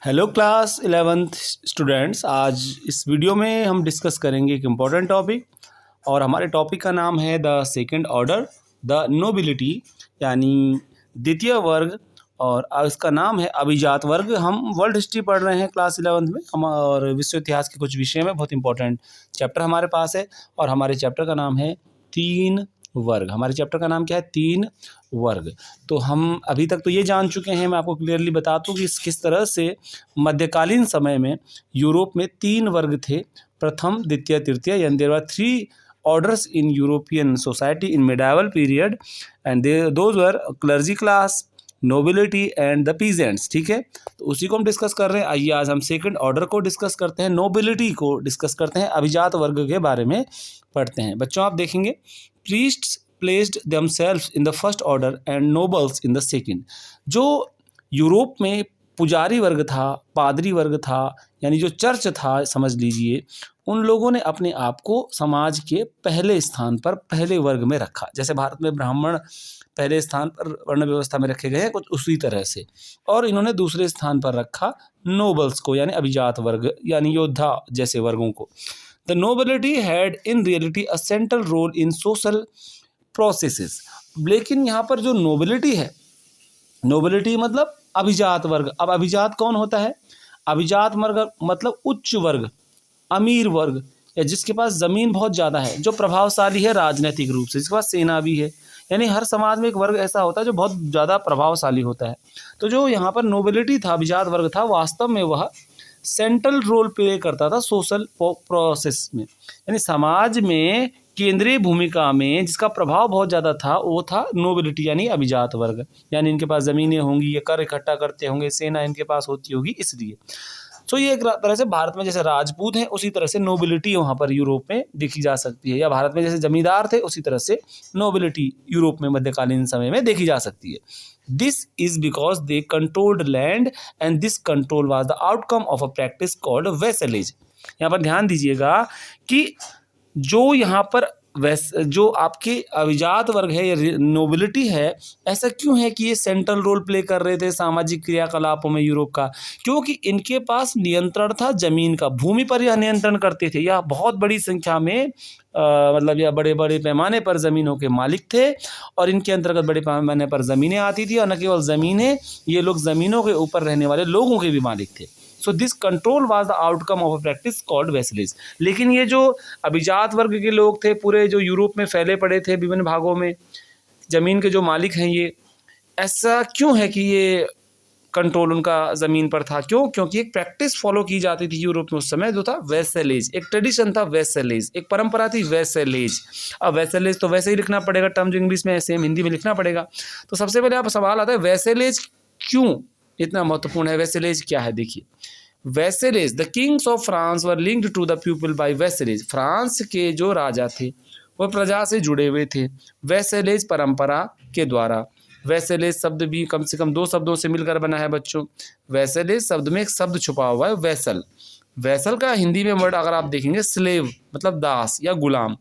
Hello class 11th students. आज इस video में हम डिस्कस करेंगे एक इम्पॉर्टेंट टॉपिक और हमारे टॉपिक का नाम है the second order the nobility यानी द्वितीय वर्ग। और इसका नाम है अभिजात वर्ग। हम वर्ल्ड हिस्ट्री पढ़ रहे हैं क्लास 11th में हम और विश्व इतिहास के कुछ विषय में बहुत इंपॉर्टेंट चैप्टर हमारे पास है और हमारे चैप्टर का नाम है तीन वर्ग। हमारे चैप्टर का नाम क्या है? तीन वर्ग। तो हम अभी तक तो ये जान चुके हैं, मैं आपको क्लियरली बता दूं कि किस तरह से मध्यकालीन समय में यूरोप में तीन वर्ग थे, प्रथम द्वितीय तृतीय, यानी there were three orders in European society in medieval period and those were clergy class, nobility and the peasants. ठीक है, तो उसी को हम डिस्कस कर रहे हैं। आइए आज हम सेकंड ऑर्डर को डिस्कस करते हैं, नोबिलिटी को डिस्कस करते हैं, अभिजात वर्ग के बारे में पढ़ते हैं। बच्चों आप देखेंगे priests placed themselves in the first order and nobles in the second। जो यूरोप में पुजारी वर्ग था, पादरी वर्ग था, यानी जो चर्च था समझ लीजिए, उन लोगों ने अपने आप को समाज के पहले स्थान पर पहले वर्ग में रखा। जैसे भारत में ब्राह्मण पहले स्थान पर वर्ण व्यवस्था में रखे गए हैं, कुछ उसी तरह से। और इन्होंने दूसरे स्थान पर रखा नोबल्स को, यानी अभिजात वर्ग यानी योद्धा जैसे वर्गों को। The nobility had in reality a central role in social processes. लेकिन यहाँ पर जो नोबिलिटी है, नोबिलिटी मतलब अभिजात वर्ग। अब अभिजात कौन होता है? अभिजात वर्ग मतलब उच्च वर्ग, अमीर वर्ग, या जिसके पास ज़मीन बहुत ज़्यादा है, जो प्रभावशाली है राजनीतिक रूप से, जिसके पास सेना भी है। यानी हर समाज में एक वर्ग ऐसा होता है जो बहुत ज़्यादा प्रभावशाली होता है। तो जो यहाँ पर नोबिलिटी था, अभिजात वर्ग था, वास्तव में वह सेंट्रल रोल प्ले करता था सोशल प्रोसेस में, यानी समाज में केंद्रीय भूमिका में जिसका प्रभाव बहुत ज़्यादा था, वो था नोबिलिटी यानी अभिजात वर्ग। यानी इनके पास ज़मीनें होंगी, ये कर इकट्ठा करते होंगे, सेना इनके पास होती होगी, इसलिए। तो ये एक तरह से भारत में जैसे राजपूत हैं उसी तरह से नोबिलिटी वहाँ पर यूरोप में देखी जा सकती है, या भारत में जैसे जमींदार थे उसी तरह से नोबिलिटी यूरोप में मध्यकालीन समय में देखी जा सकती है। This is because they controlled land and this control was the outcome of a practice called vassalage. यहाँ पर ध्यान दीजिएगा कि जो यहाँ पर जो आपके अभिजात वर्ग है या नोबिलिटी है, ऐसा क्यों है कि ये सेंट्रल रोल प्ले कर रहे थे सामाजिक क्रियाकलापों में यूरोप का? क्योंकि इनके पास नियंत्रण था जमीन का, भूमि पर यह नियंत्रण करते थे। यह बहुत बड़ी संख्या में मतलब यह बड़े बड़े पैमाने पर ज़मीनों के मालिक थे और इनके अंतर्गत बड़े पैमाने पर ज़मीनें आती थी। और न केवल ज़मीनें, ये लोग ज़मीनों के ऊपर रहने वाले लोगों के भी मालिक थे। So this control was the outcome of a practice called vassalage. लेकिन ये जो अभिजात वर्ग के लोग थे, पूरे जो यूरोप में फैले पड़े थे विभिन्न भागों में, ज़मीन के जो मालिक हैं, ये ऐसा क्यों है कि ये कंट्रोल उनका ज़मीन पर था? क्यों? क्योंकि एक प्रैक्टिस फॉलो की जाती थी यूरोप में उस समय, जो था वेसेलेज। एक ट्रेडिशन था वेसेलेज, एक परंपरा थी वेसेलेज। अब वेसेलेज तो वैसे ही लिखना पड़ेगा, टर्म जो इंग्लिश में है सेम हिंदी में लिखना पड़ेगा। तो सबसे पहले आप सवाल आता है वेसेलेज क्यों इतना महत्वपूर्ण है? वेसेलेज क्या है? देखिए, vassalage, the kings of France were linked to the people by vassalage. France के जो राजा थे वह प्रजा से जुड़े हुए थे वेसेलेज परंपरा के द्वारा। वेसेलेज शब्द भी कम से कम दो शब्दों से मिलकर बना है बच्चों। वेसेलेज शब्द में एक शब्द छुपा हुआ है, वेसल। वेसल का हिंदी में वर्ड अगर आप देखेंगे स्लेव, मतलब दास या गुलाम।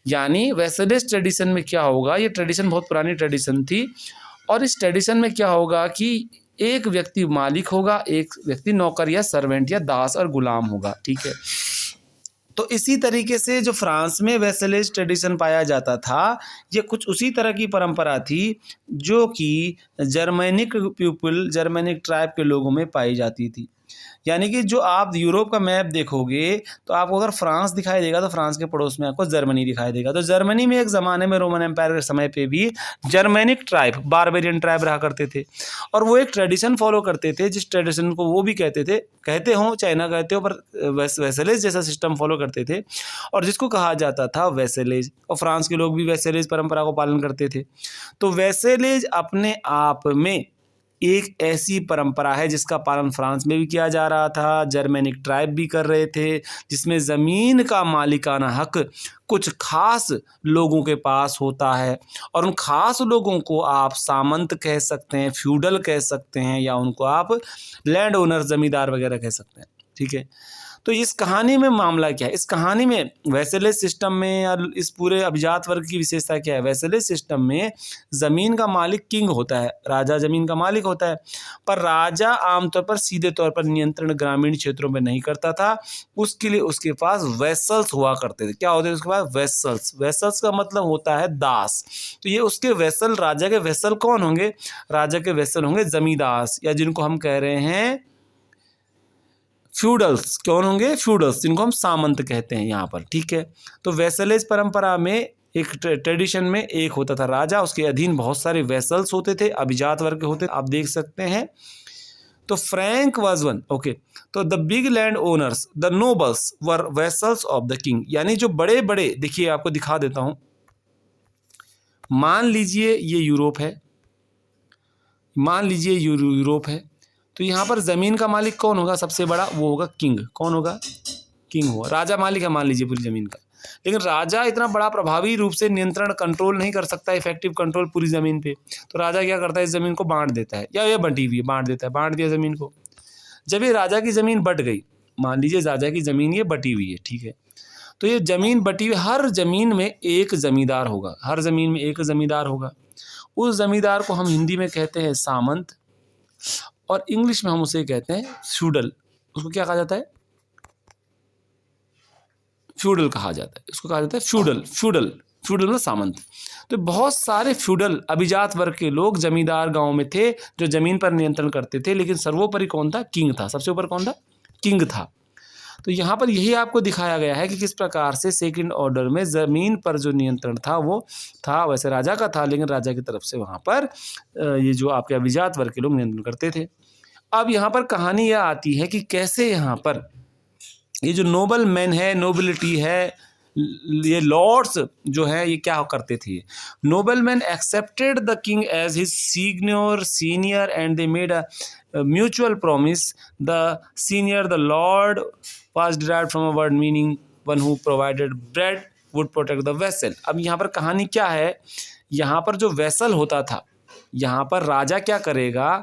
यानी वेसेलेज ट्रेडिशन में क्या होगा, ये ट्रेडिशन बहुत पुरानी ट्रेडिशन थी, और इस ट्रेडिशन में क्या होगा कि एक व्यक्ति मालिक होगा, एक व्यक्ति नौकर या सर्वेंट या दास और गुलाम होगा। ठीक है, तो इसी तरीके से जो फ्रांस में वेसेलेज ट्रेडिशन पाया जाता था, ये कुछ उसी तरह की परंपरा थी जो कि जर्मेनिक पीपल, जर्मेनिक ट्राइब के लोगों में पाई जाती थी। यानी कि जो आप यूरोप का मैप देखोगे तो आपको अगर फ्रांस दिखाई देगा तो फ्रांस के पड़ोस में आपको जर्मनी दिखाई देगा। तो जर्मनी में एक ज़माने में रोमन एम्पायर के समय पे भी जर्मेनिक ट्राइब, बारबेरियन ट्राइब रहा करते थे, और वो एक ट्रेडिशन फॉलो करते थे, जिस ट्रेडिशन को वो भी कहते हों चाइना कहते हो, पर वेसेलेज जैसा सिस्टम फॉलो करते थे, और जिसको कहा जाता था वेसेलेज। और फ्रांस के लोग भी वेसेलेज परंपरा को पालन करते थे। तो वेसेलेज अपने आप में एक ऐसी परंपरा है जिसका पालन फ्रांस में भी किया जा रहा था, जर्मेनिक ट्राइब भी कर रहे थे, जिसमें ज़मीन का मालिकाना हक कुछ खास लोगों के पास होता है, और उन खास लोगों को आप सामंत कह सकते हैं, फ्यूडल कह सकते हैं, या उनको आप लैंड ओनर, ज़मींदार वगैरह कह सकते हैं। ठीक है, तो इस कहानी में मामला क्या है? इस कहानी में वैसेलेस सिस्टम में या इस पूरे अभिजात वर्ग की विशेषता क्या है? वैसेलेस सिस्टम में ज़मीन का मालिक किंग होता है, राजा ज़मीन का मालिक होता है, पर राजा आमतौर पर सीधे तौर पर नियंत्रण ग्रामीण क्षेत्रों में नहीं करता था। उसके लिए उसके पास वेसल्स हुआ करते थे। क्या होते थे उसके पास? वेसल्स। वेसल्स का मतलब होता है दास। तो ये उसके वेसल, राजा के वेसल कौन होंगे? राजा के वेसल होंगे जमींदास, या जिनको हम कह रहे हैं फ्यूडल्स। कौन होंगे? फ्यूडल्स, जिनको हम सामंत कहते हैं यहाँ पर। ठीक है, तो वेसलेज परंपरा में एक ट्रेडिशन में एक होता था राजा, उसके अधीन बहुत सारे वेसल्स होते थे, अभिजात वर्ग के होते, आप देख सकते हैं। तो फ्रैंक वाज वन। ओके, तो the big land owners, the nobles were vessels of the king, यानी जो बड़े बड़े, देखिए आपको दिखा देता हूं, मान लीजिए ये यूरोप है, मान लीजिए यूरोप है, तो यहाँ पर ज़मीन का मालिक कौन होगा? सबसे बड़ा वो होगा किंग। कौन होगा? किंग होगा, राजा मालिक है मान लीजिए पूरी ज़मीन का। लेकिन राजा इतना बड़ा प्रभावी रूप से नियंत्रण कंट्रोल नहीं कर सकता, इफेक्टिव कंट्रोल पूरी ज़मीन पे। तो राजा क्या करता है? इस ज़मीन को बांट देता है, या ये बंटी हुई है, बांट देता है, बांट दिया ज़मीन को। जब ये राजा की ज़मीन बट गई, मान लीजिए राजा की ज़मीन ये बटी हुई है, ठीक है, तो ये ज़मीन बटी हुई, हर ज़मीन में एक ज़मींदार होगा, हर ज़मीन में एक ज़मींदार होगा। उस ज़मींदार को हम हिंदी में कहते हैं सामंत, और इंग्लिश में हम उसे कहते हैं फ्यूडल। उसको क्या कहा जाता है? फ्यूडल कहा जाता है, इसको कहा जाता है फ्यूडल। फ्यूडल, फ्यूडल मतलब सामंत। तो बहुत सारे फ्यूडल अभिजात वर्ग के लोग जमींदार गांव में थे जो जमीन पर नियंत्रण करते थे, लेकिन सर्वोपरि कौन था? किंग था। सबसे ऊपर कौन था? किंग था। तो यहाँ पर यही आपको दिखाया गया है कि किस प्रकार से सेकंड ऑर्डर में ज़मीन पर जो नियंत्रण था वो था वैसे राजा का था, लेकिन राजा की तरफ से वहाँ पर ये जो आपके अभिजात वर्ग के लोग नियंत्रण करते थे। अब यहाँ पर कहानी यह आती है कि कैसे यहाँ पर ये जो नोबल मैन है, नोबिलिटी है, ये लॉर्ड्स जो है, ये क्या करते थे? Noble man accepted the king as his senior and they made a mutual promise. The senior, the lord was derived from a word meaning one who provided bread would protect the vessel। अब यहाँ पर कहानी क्या है? यहाँ पर जो vessel होता था, यहाँ पर राजा क्या करेगा?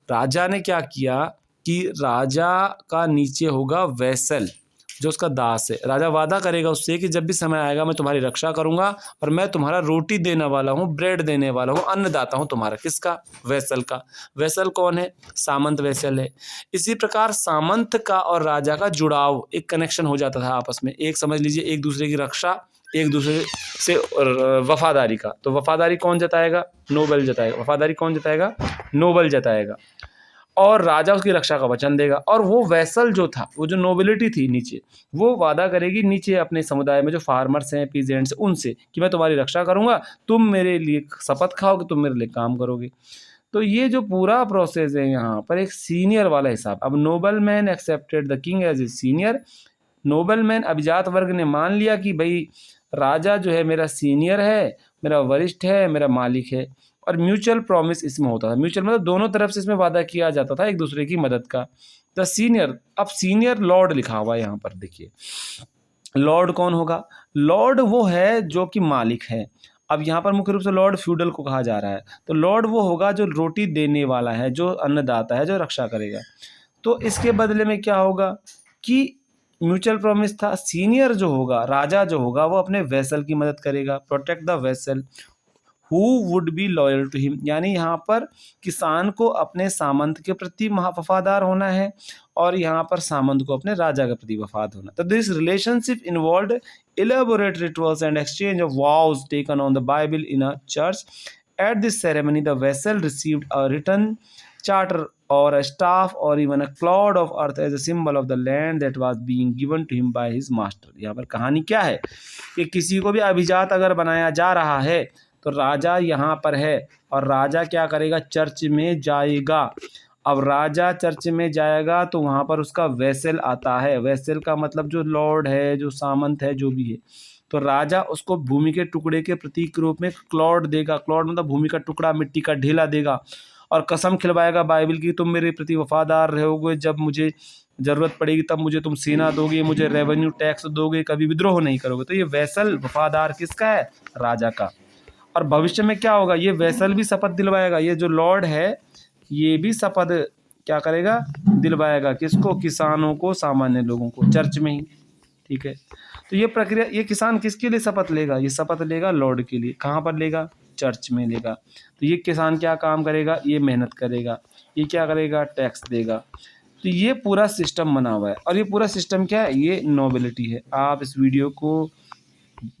राजा ने क्या किया कि राजा का नीचे होगा वेसल, जो उसका दास है। राजा वादा करेगा उससे कि जब भी समय आएगा मैं तुम्हारी रक्षा करूंगा और मैं तुम्हारा रोटी देने वाला हूँ, ब्रेड देने वाला हूँ, अन्नदाता हूँ तुम्हारा। किसका? वेसल का। वेसल कौन है? सामंत वेसल है। इसी प्रकार सामंत का और राजा का जुड़ाव, एक कनेक्शन हो जाता था आपस में, एक समझ लीजिए एक दूसरे की रक्षा, एक दूसरे से वफादारी का। तो वफादारी कौन जताएगा? नोबल जताएगा। वफादारी कौन जताएगा? नोबल जताएगा। और राजा उसकी रक्षा का वचन देगा। और वो वेसल जो था, वो जो नोबिलिटी थी नीचे, वो वादा करेगी नीचे अपने समुदाय में जो फार्मर्स हैं, पीजेंट्स, उनसे कि मैं तुम्हारी रक्षा करूंगा, तुम मेरे लिए शपथ खाओगे, तुम मेरे लिए काम करोगे। तो ये जो पूरा प्रोसेस है यहाँ पर एक सीनियर वाला हिसाब। अब noble man accepted the king as a senior. Noble man, अभिजात वर्ग ने मान लिया कि भाई राजा जो है मेरा सीनियर है, मेरा वरिष्ठ है, मेरा मालिक है। और म्यूचुअल प्रॉमिस इसमें होता था। म्यूचुअल मतलब दोनों तरफ से इसमें वादा किया जाता था एक दूसरे की मदद का। द सीनियर, अब सीनियर लॉर्ड लिखा हुआ है यहाँ पर, देखिए लॉर्ड कौन होगा? लॉर्ड वो है जो कि मालिक है। अब यहाँ पर मुख्य रूप से लॉर्ड फ्यूडल को कहा जा रहा है। तो लॉर्ड वो होगा जो रोटी देने वाला है, जो अन्नदाता है, जो रक्षा करेगा। तो इसके बदले में क्या होगा कि म्यूचुअल प्रॉमिस था। सीनियर जो होगा, राजा जो होगा, वो अपने वेसल की मदद करेगा, protect the vassal who would be loyal to him. यानी यहाँ पर किसान को अपने सामंत के प्रति वफादार होना है, और यहाँ पर सामंत को अपने राजा के प्रति वफादार होना। तो this relationship involved elaborate rituals and exchange of vows taken on the Bible in a church. At this ceremony, the vessel received a written charter or a staff or even a clod of earth as a symbol of the land that was being given to him by his master। यहाँ पर कहानी क्या है कि किसी को भी अभिजात अगर बनाया जा रहा है तो राजा यहाँ पर है, और राजा क्या करेगा? चर्च में जाएगा। अब राजा चर्च में जाएगा तो वहाँ पर उसका वेसल आता है। वेसल का मतलब जो लॉर्ड है, जो सामंत है, जो भी है। तो राजा उसको भूमि के टुकड़े के प्रतीक के रूप में क्लॉड देगा। क्लॉड मतलब भूमि का टुकड़ा, मिट्टी का ढेला देगा, और कसम खिलवाएगा बाइबल की, तुम मेरे प्रति वफादार रहोगे, जब मुझे ज़रूरत पड़ेगी तब मुझे तुम सेना दोगे, मुझे रेवेन्यू टैक्स दोगे, कभी विद्रोह नहीं करोगे। तो ये वेसल वफादार किसका है? राजा का। और भविष्य में क्या होगा? ये वेसल भी शपथ दिलवाएगा। ये जो लॉर्ड है ये भी शपथ क्या करेगा, दिलवाएगा किसको, किसानों को, सामान्य लोगों को, चर्च में ही। ठीक है, तो ये प्रक्रिया, ये किसान किसके लिए शपथ लेगा, ये शपथ लेगा लॉर्ड के लिए। कहाँ पर लेगा, चर्च में लेगा। तो ये किसान क्या काम करेगा, ये मेहनत करेगा, ये क्या करेगा, टैक्स देगा। तो ये पूरा सिस्टम बना हुआ है, और ये पूरा सिस्टम क्या है, ये नोबिलिटी है। आप इस वीडियो को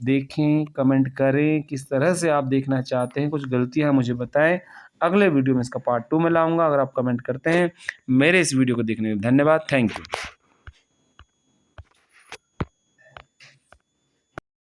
देखें, कमेंट करें किस तरह से आप देखना चाहते हैं, कुछ गलतियां मुझे बताएं। अगले वीडियो में इसका पार्ट 2 में लाऊंगा। अगर आप कमेंट करते हैं। मेरे इस वीडियो को देखने के लिए धन्यवाद, थैंक यू।